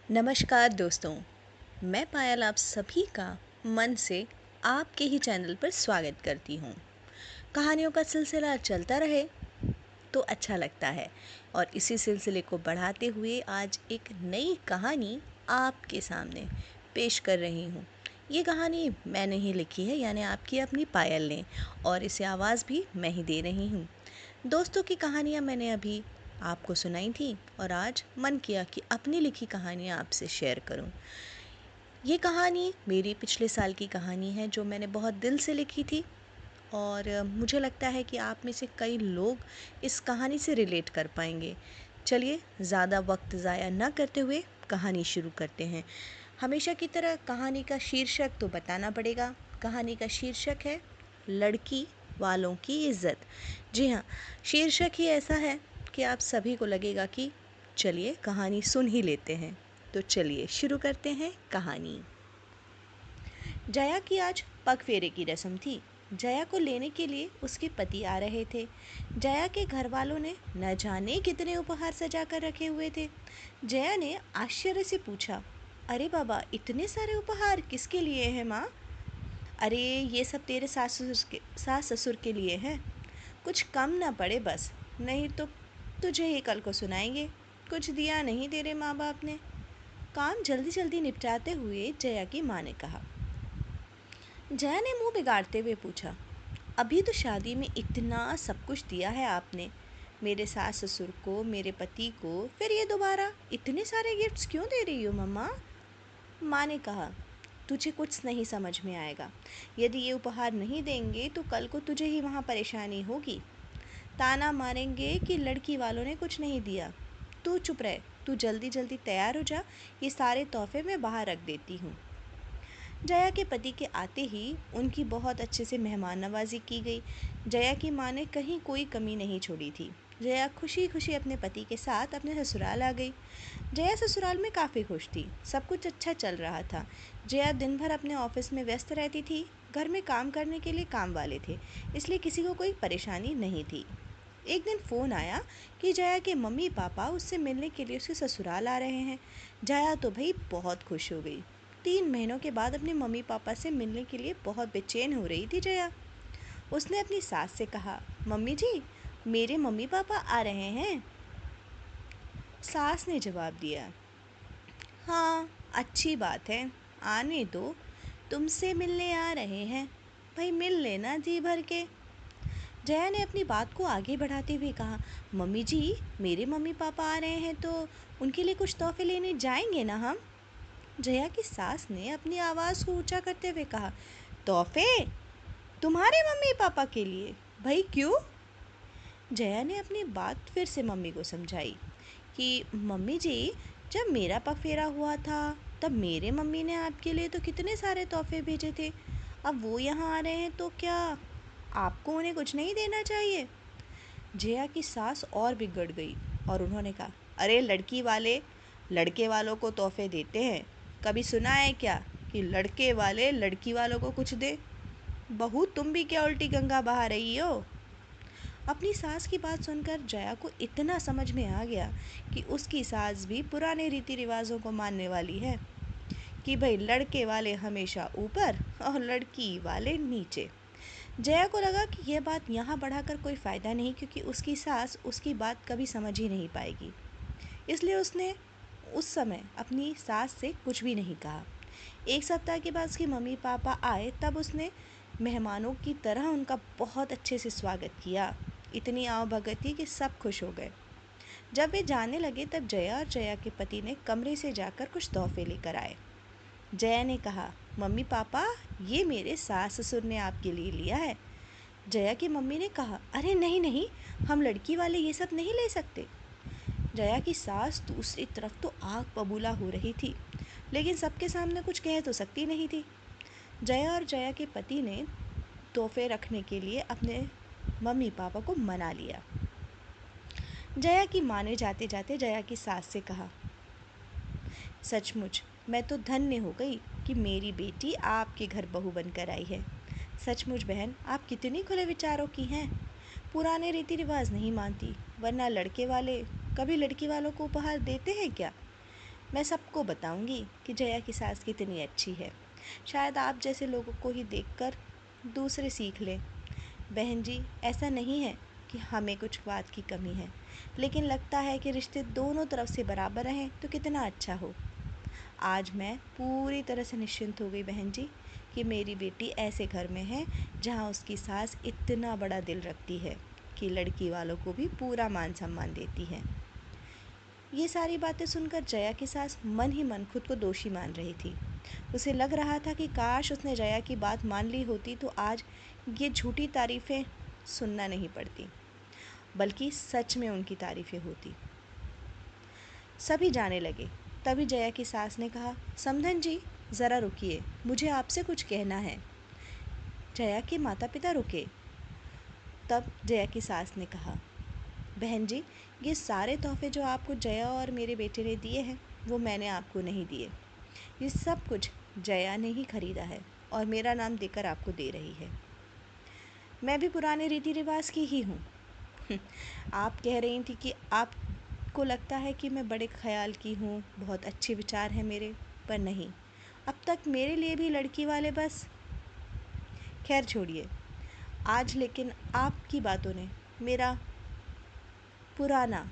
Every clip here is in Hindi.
नमस्कार दोस्तों, मैं पायल आप सभी का मन से आपके ही चैनल पर स्वागत करती हूँ। कहानियों का सिलसिला चलता रहे तो अच्छा लगता है और इसी सिलसिले को बढ़ाते हुए आज एक नई कहानी आपके सामने पेश कर रही हूँ। ये कहानी मैंने ही लिखी है, यानी आपकी अपनी पायल ने, और इसे आवाज़ भी मैं ही दे रही हूँ। दोस्तों की कहानियाँ मैंने अभी आपको सुनाई थी और आज मन किया कि अपनी लिखी कहानियाँ आपसे शेयर करूं। ये कहानी मेरी पिछले साल की कहानी है जो मैंने बहुत दिल से लिखी थी और मुझे लगता है कि आप में से कई लोग इस कहानी से रिलेट कर पाएंगे। चलिए ज़्यादा वक्त ज़ाया न करते हुए कहानी शुरू करते हैं। हमेशा की तरह कहानी का शीर्षक तो बताना पड़ेगा। कहानी का शीर्षक है लड़की वालों की इज्जत। जी हाँ, शीर्षक ही ऐसा है कि आप सभी को लगेगा कि चलिए कहानी सुन ही लेते हैं। तो चलिए शुरू करते हैं कहानी। जया की आज पग फेरे की रस्म थी। जया को लेने के लिए उसके पति आ रहे थे। जया के घर वालों ने न जाने कितने उपहार सजा कर रखे हुए थे। जया ने आश्चर्य से पूछा, अरे बाबा, इतने सारे उपहार किसके लिए हैं माँ? अरे ये सब तेरे सास ससुर के लिए हैं। कुछ कम ना पड़े बस, नहीं तो तुझे ही कल को सुनाएंगे। कुछ दिया नहीं तेरे माँ बाप ने। काम जल्दी जल्दी निपटाते हुए जया की माँ ने कहा। जया ने मुंह बिगाड़ते हुए पूछा, अभी तो शादी में इतना सब कुछ दिया है आपने, मेरे सास ससुर को, मेरे पति को, फिर ये दोबारा इतने सारे गिफ्ट्स क्यों दे रही हो मम्मा? माँ ने कहा, तुझे कुछ नहीं समझ में आएगा। यदि ये उपहार नहीं देंगे तो कल को तुझे ही वहाँ परेशानी होगी। ताना मारेंगे कि लड़की वालों ने कुछ नहीं दिया। तू चुप रह, तू जल्दी जल्दी तैयार हो जा, ये सारे तोहफे मैं बाहर रख देती हूँ। जया के पति के आते ही उनकी बहुत अच्छे से मेहमान नवाजी की गई। जया की माँ ने कहीं कोई कमी नहीं छोड़ी थी। जया खुशी खुशी अपने पति के साथ अपने ससुराल आ गई। जया ससुराल में काफ़ी खुश थी, सब कुछ अच्छा चल रहा था। जया दिन भर अपने ऑफिस में व्यस्त रहती थी। घर में काम करने के लिए काम वाले थे, इसलिए किसी को कोई परेशानी नहीं थी। एक दिन फ़ोन आया कि जया के मम्मी पापा उससे मिलने के लिए उसके ससुराल आ रहे हैं। जया तो भाई बहुत खुश हो गई। 3 महीनों के बाद अपने मम्मी पापा से मिलने के लिए बहुत बेचैन हो रही थी जया। उसने अपनी सास से कहा, मम्मी जी, मेरे मम्मी पापा आ रहे हैं। सास ने जवाब दिया, हाँ अच्छी बात है, आने दो, तुमसे मिलने आ रहे हैं, भाई मिल लेना जी भर के। जया ने अपनी बात को आगे बढ़ाते हुए कहा, मम्मी जी, मेरे मम्मी पापा आ रहे हैं तो उनके लिए कुछ तोहफे लेने जाएंगे ना हम? जया की सास ने अपनी आवाज़ को ऊंचा करते हुए कहा, तोहफे? तुम्हारे मम्मी पापा के लिए? भाई क्यों? जया ने अपनी बात फिर से मम्मी को समझाई कि मम्मी जी, जब मेरा पगफेरा हुआ था तब मेरे मम्मी ने आपके लिए तो कितने सारे तोहफे भेजे थे। अब वो यहाँ आ रहे हैं तो क्या आपको उन्हें कुछ नहीं देना चाहिए? जया की सास और बिगड़ गई और उन्होंने कहा, अरे लड़की वाले लड़के वालों को तोहफे देते हैं, कभी सुना है क्या कि लड़के वाले लड़की वालों को कुछ दे? बहू, तुम भी क्या उल्टी गंगा बहा रही हो? अपनी सास की बात सुनकर जया को इतना समझ में आ गया कि उसकी सास भी पुराने रीति रिवाजों को मानने वाली है कि भाई लड़के वाले हमेशा ऊपर और लड़की वाले नीचे। जया को लगा कि यह बात यहाँ बढ़ाकर कोई फ़ायदा नहीं, क्योंकि उसकी सास उसकी बात कभी समझ ही नहीं पाएगी। इसलिए उसने उस समय अपनी सास से कुछ भी नहीं कहा। 1 सप्ताह के बाद उसके मम्मी पापा आए तब उसने मेहमानों की तरह उनका बहुत अच्छे से स्वागत किया। इतनी आवभगत थी कि सब खुश हो गए। जब वे जाने लगे तब जया और जया के पति ने कमरे से जाकर कुछ तोहफे लेकर आए। जया ने कहा, मम्मी पापा, ये मेरे सास ससुर ने आपके लिए लिया है। जया की मम्मी ने कहा, अरे नहीं नहीं, हम लड़की वाले ये सब नहीं ले सकते। जया की सास दूसरी तरफ तो आग बबूला हो रही थी, लेकिन सबके सामने कुछ कह तो सकती नहीं थी। जया और जया के पति ने तोहफे रखने के लिए अपने मम्मी पापा को मना लिया। जया की माँ ने जाते जाते जया की सास से कहा, सचमुच मैं तो धन्य हो गई कि मेरी बेटी आपके घर बहू बनकर आई है। सचमुच बहन, आप कितनी खुले विचारों की हैं। पुराने रीति रिवाज नहीं मानती, वरना लड़के वाले कभी लड़की वालों को उपहार देते हैं क्या? मैं सबको बताऊंगी कि जया की सास कितनी अच्छी है। शायद आप जैसे लोगों को ही देखकर दूसरे सीख लें। बहन जी, ऐसा नहीं है कि हमें कुछ बात की कमी है, लेकिन लगता है कि रिश्ते दोनों तरफ से बराबर रहें तो कितना अच्छा हो। आज मैं पूरी तरह से निश्चिंत हो गई बहन जी कि मेरी बेटी ऐसे घर में है जहाँ उसकी सास इतना बड़ा दिल रखती है कि लड़की वालों को भी पूरा मान सम्मान देती है। ये सारी बातें सुनकर जया की सास मन ही मन खुद को दोषी मान रही थी। उसे लग रहा था कि काश उसने जया की बात मान ली होती तो आज ये झूठी तारीफ़ें सुनना नहीं पड़ती, बल्कि सच में उनकी तारीफ़ें होती। सभी जाने लगे। तभी जया की सास ने कहा, समधन जी ज़रा रुकिए, मुझे आपसे कुछ कहना है। जया के माता पिता रुके। तब जया की सास ने कहा, बहन जी, ये सारे तोहफे जो आपको जया और मेरे बेटे ने दिए हैं वो मैंने आपको नहीं दिए। ये सब कुछ जया ने ही खरीदा है और मेरा नाम देकर आपको दे रही है। मैं भी पुराने रीति रिवाज की ही हूँ। आप कह रही थी कि आपको लगता है कि मैं बड़े ख्याल की हूँ, बहुत अच्छे विचार हैं मेरे, पर नहीं, अब तक मेरे लिए भी लड़की वाले बस। खैर छोड़िए, आज लेकिन आपकी बातों ने मेरा पुराना,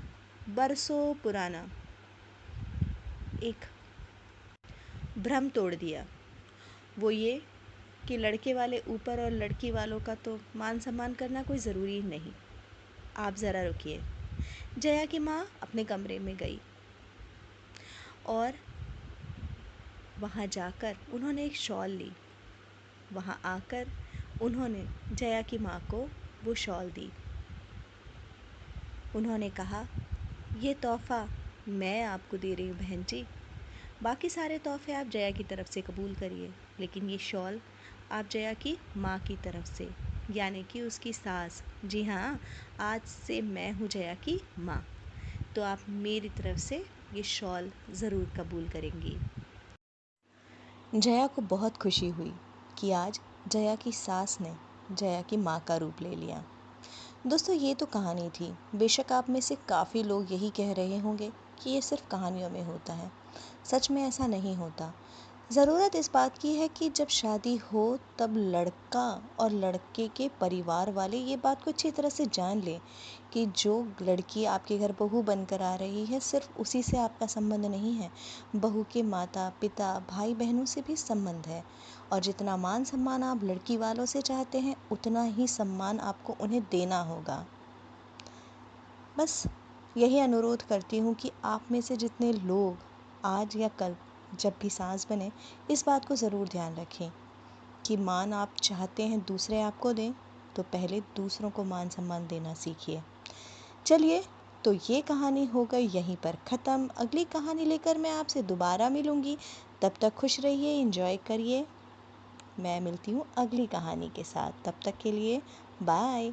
बरसों पुराना एक भ्रम तोड़ दिया। वो ये कि लड़के वाले ऊपर और लड़की वालों का तो मान सम्मान करना कोई ज़रूरी नहीं। आप ज़रा रुकिए। जया की माँ अपने कमरे में गई और वहाँ जाकर उन्होंने एक शॉल ली। वहाँ आकर उन्होंने जया की माँ को वो शॉल दी। उन्होंने कहा, ये तोहफ़ा मैं आपको दे रही हूँ बहन जी। बाकी सारे तोहफ़े आप जया की तरफ से कबूल करिए, लेकिन ये शॉल आप जया की माँ की तरफ से, यानी कि उसकी सास। जी हाँ, आज से मैं हूँ जया की माँ, तो आप मेरी तरफ से ये शॉल ज़रूर कबूल करेंगी। जया को बहुत खुशी हुई कि आज जया की सास ने जया की माँ का रूप ले लिया। दोस्तों, ये तो कहानी थी। बेशक आप में से काफ़ी लोग यही कह रहे होंगे कि ये सिर्फ कहानियों में होता है। सच में ऐसा नहीं होता। ज़रूरत इस बात की है कि जब शादी हो तब लड़का और लड़के के परिवार वाले ये बात को अच्छी तरह से जान लें कि जो लड़की आपके घर बहू बनकर आ रही है सिर्फ उसी से आपका संबंध नहीं है, बहू के माता पिता भाई बहनों से भी संबंध है। और जितना मान सम्मान आप लड़की वालों से चाहते हैं उतना ही सम्मान आपको उन्हें देना होगा। बस यही अनुरोध करती हूँ कि आप में से जितने लोग आज या कल जब भी सास बने इस बात को ज़रूर ध्यान रखें कि मान आप चाहते हैं दूसरे आपको दें तो पहले दूसरों को मान सम्मान देना सीखिए। चलिए, तो ये कहानी हो गई यहीं पर ख़त्म। अगली कहानी लेकर मैं आपसे दोबारा मिलूँगी। तब तक खुश रहिए, एंजॉय करिए। मैं मिलती हूँ अगली कहानी के साथ। तब तक के लिए बाय।